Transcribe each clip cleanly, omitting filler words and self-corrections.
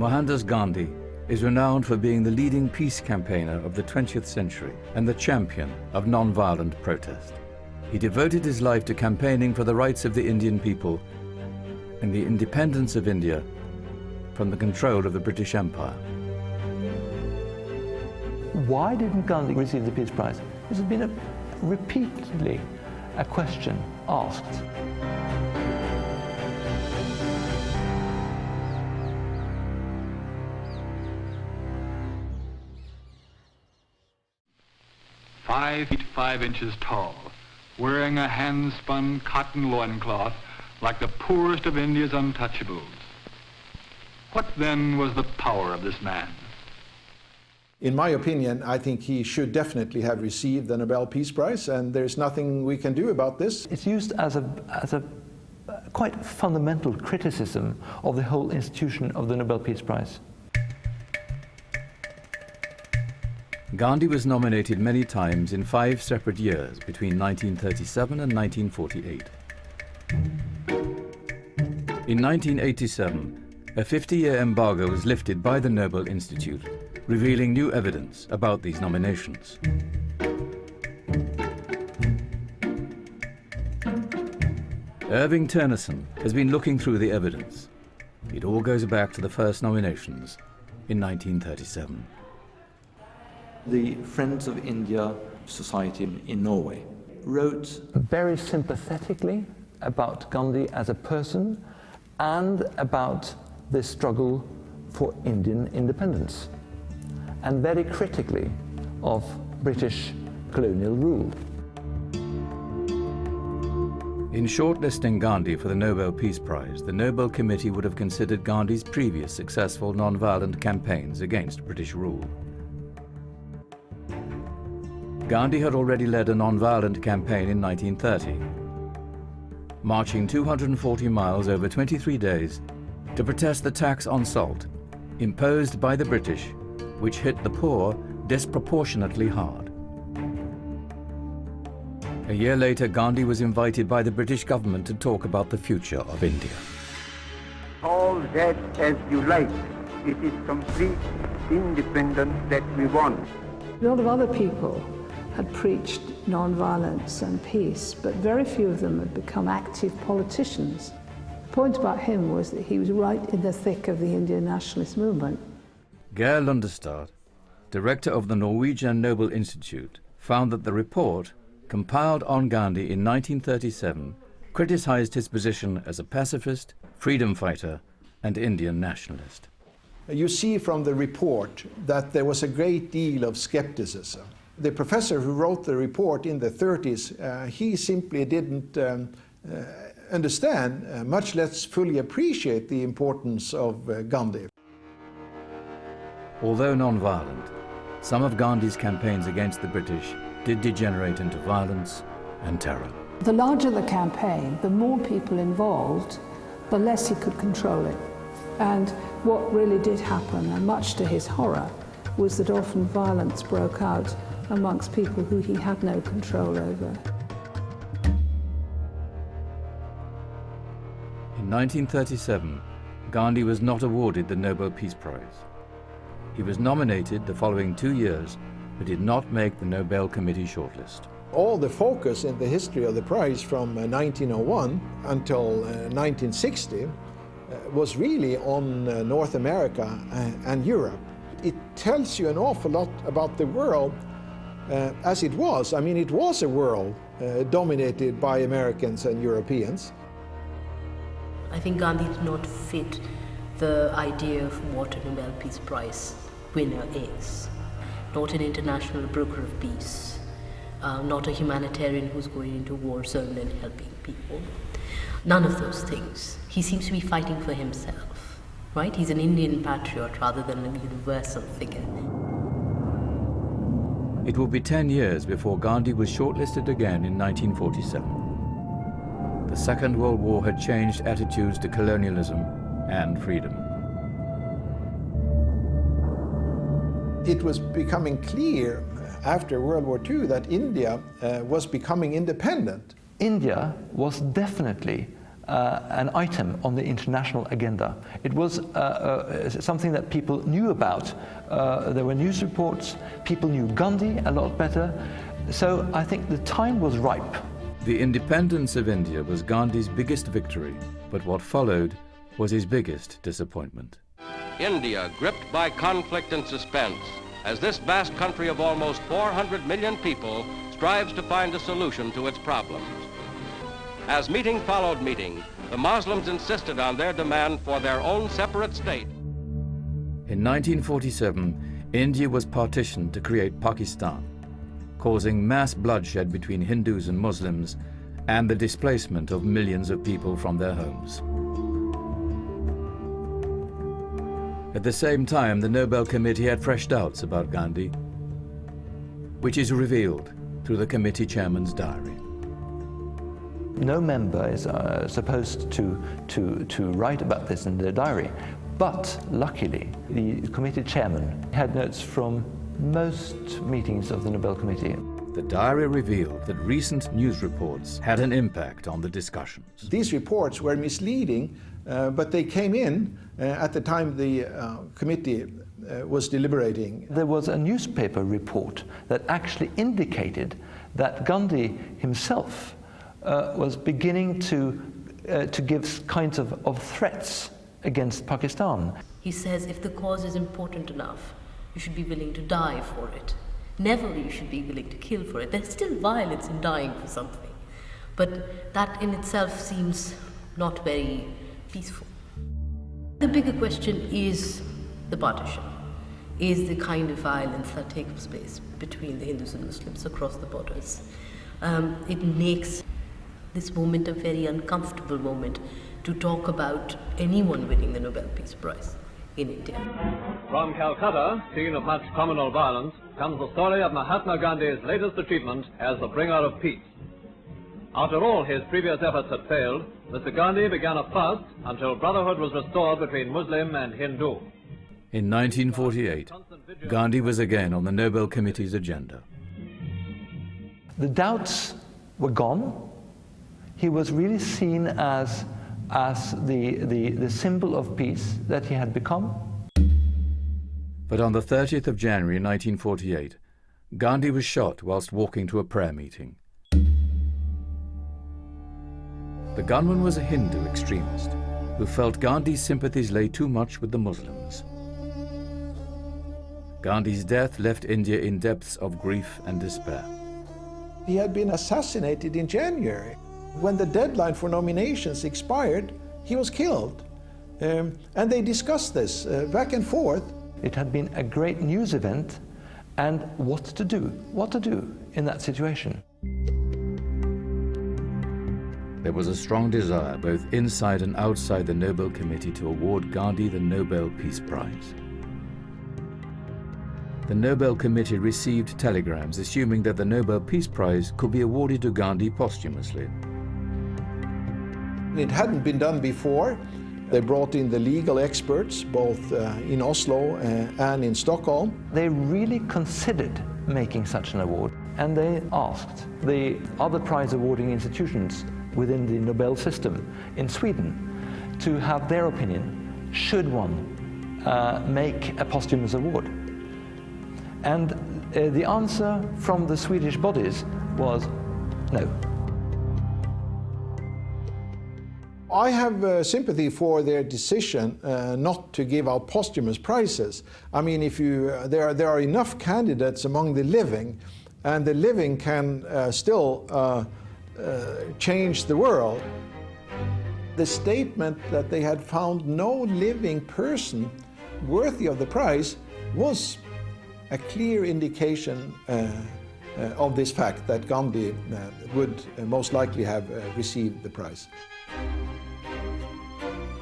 Mohandas Gandhi is renowned for being the leading peace campaigner of the 20th century and the champion of non-violent protest. He devoted his life to campaigning for the rights of the Indian people and the independence of India from the control of the British Empire. Why didn't Gandhi receive the Peace Prize? This has been repeatedly a question asked. "5 feet 5 inches tall, wearing a hand-spun cotton loincloth like the poorest of India's untouchables. What then was the power of this man?" In my opinion, I think he should definitely have received the Nobel Peace Prize, and there's nothing we can do about this. It's used as a quite fundamental criticism of the whole institution of the Nobel Peace Prize. Gandhi was nominated many times in 5 separate years between 1937 and 1948. In 1987, a 50-year embargo was lifted by the Nobel Institute, revealing new evidence about these nominations. Øyvind Tønnesson has been looking through the evidence. It all goes back to the first nominations in 1937. The Friends of India Society in Norway wrote very sympathetically about Gandhi as a person and about the struggle for Indian independence, and very critically of British colonial rule. In shortlisting Gandhi for the Nobel Peace Prize, the Nobel Committee would have considered Gandhi's previous successful non-violent campaigns against British rule. Gandhi had already led a non-violent campaign in 1930, marching 240 miles over 23 days to protest the tax on salt imposed by the British, which hit the poor disproportionately hard. A year later, Gandhi was invited by the British government to talk about the future of India. Call that as you like. It is complete independence that we want. A lot of other people had preached non-violence and peace, but very few of them had become active politicians. The point about him was that he was right in the thick of the Indian nationalist movement. Geir Lundestad, director of the Norwegian Nobel Institute, found that the report, compiled on Gandhi in 1937, criticized his position as a pacifist, freedom fighter, and Indian nationalist. You see from the report that there was a great deal of skepticism. The professor who wrote the report in the 30s, he simply didn't understand, much less fully appreciate the importance of Gandhi. Although non-violent, some of Gandhi's campaigns against the British did degenerate into violence and terror. The larger the campaign, the more people involved, the less he could control it. And what really did happen, and much to his horror, was that often violence broke out amongst people who he had no control over. In 1937, Gandhi was not awarded the Nobel Peace Prize. He was nominated the following 2 years, but did not make the Nobel Committee shortlist. All the focus in the history of the prize from 1901 until 1960 was really on North America and Europe. It tells you an awful lot about the world as it was. I mean, it was a world dominated by Americans and Europeans. I think Gandhi did not fit the idea of what a Nobel Peace Prize winner is. Not an international broker of peace, not a humanitarian who's going into war zone and helping people. None of those things. He seems to be fighting for himself, right? He's an Indian patriot rather than a universal figure. It would be 10 years before Gandhi was shortlisted again in 1947. The Second World War had changed attitudes to colonialism and freedom. It was becoming clear after World War II that India was becoming independent. India was definitely an item on the international agenda. It was something that people knew about. There were news reports, people knew Gandhi a lot better, so I think the time was ripe. The independence of India was Gandhi's biggest victory, but what followed was his biggest disappointment. India gripped by conflict and suspense, as this vast country of almost 400 million people strives to find a solution to its problems. As meeting followed meeting, the Muslims insisted on their demand for their own separate state. In 1947, India was partitioned to create Pakistan, causing mass bloodshed between Hindus and Muslims and the displacement of millions of people from their homes. At the same time, the Nobel Committee had fresh doubts about Gandhi, which is revealed through the committee chairman's diary. No member is supposed to write about this in their diary, but luckily the committee chairman had notes from most meetings of the Nobel Committee. The diary revealed that recent news reports had an impact on the discussions. These reports were misleading, but they came in at the time the committee was deliberating. There was a newspaper report that actually indicated that Gandhi himself was beginning to give kinds of threats against Pakistan. He says if the cause is important enough, you should be willing to die for it. Never you should be willing to kill for it. There's still violence in dying for something. But that in itself seems not very peaceful. The bigger question is the partition, is the kind of violence that takes place between the Hindus and Muslims across the borders. It makes this moment a very uncomfortable moment to talk about anyone winning the Nobel Peace Prize in India. From Calcutta, scene of much communal violence, comes the story of Mahatma Gandhi's latest achievement as the bringer of peace. After all his previous efforts had failed, Mr. Gandhi began a fast until brotherhood was restored between Muslim and Hindu. In 1948, Gandhi was again on the Nobel Committee's agenda. The doubts were gone. He was really seen as the symbol of peace that he had become. But on the 30th of January 1948, Gandhi was shot whilst walking to a prayer meeting. The gunman was a Hindu extremist who felt Gandhi's sympathies lay too much with the Muslims. Gandhi's death left India in depths of grief and despair. He had been assassinated in January. When the deadline for nominations expired, he was killed. And they discussed this back and forth. It had been a great news event, and what to do in that situation. There was a strong desire both inside and outside the Nobel Committee to award Gandhi the Nobel Peace Prize. The Nobel Committee received telegrams assuming that the Nobel Peace Prize could be awarded to Gandhi posthumously. It hadn't been done before. They brought in the legal experts, both in Oslo and in Stockholm. They really considered making such an award, and they asked the other prize awarding institutions within the Nobel system in Sweden to have their opinion, should one make a posthumous award. And the answer from the Swedish bodies was no. I have sympathy for their decision not to give out posthumous prizes. I mean, if there are enough candidates among the living, and the living can still change the world. The statement that they had found no living person worthy of the prize was a clear indication of this fact that Gandhi would most likely have received the prize.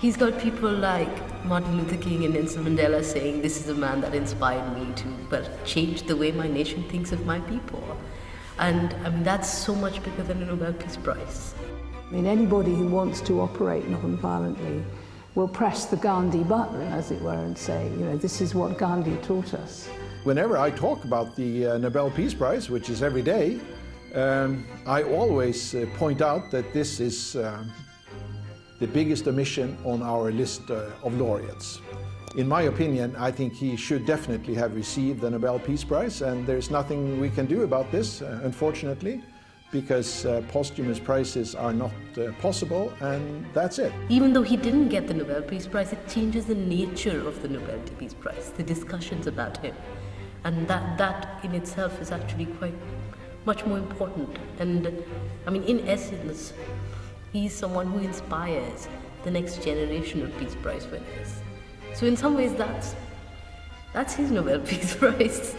He's got people like Martin Luther King and Nelson Mandela saying, this is a man that inspired me to change the way my nation thinks of my people. And I mean, that's so much bigger than a Nobel Peace Prize. I mean, anybody who wants to operate non-violently will press the Gandhi button, as it were, and say, you know, this is what Gandhi taught us. Whenever I talk about the Nobel Peace Prize, which is every day, I always point out that this is the biggest omission on our list of laureates. In my opinion, I think he should definitely have received the Nobel Peace Prize, and there's nothing we can do about this, unfortunately, because posthumous prizes are not possible, and that's it. Even though he didn't get the Nobel Peace Prize, it changes the nature of the Nobel Peace Prize, the discussions about him. And that in itself is actually quite much more important. And I mean, in essence, he's someone who inspires the next generation of Peace Prize winners. So in some ways, that's his Nobel Peace Prize.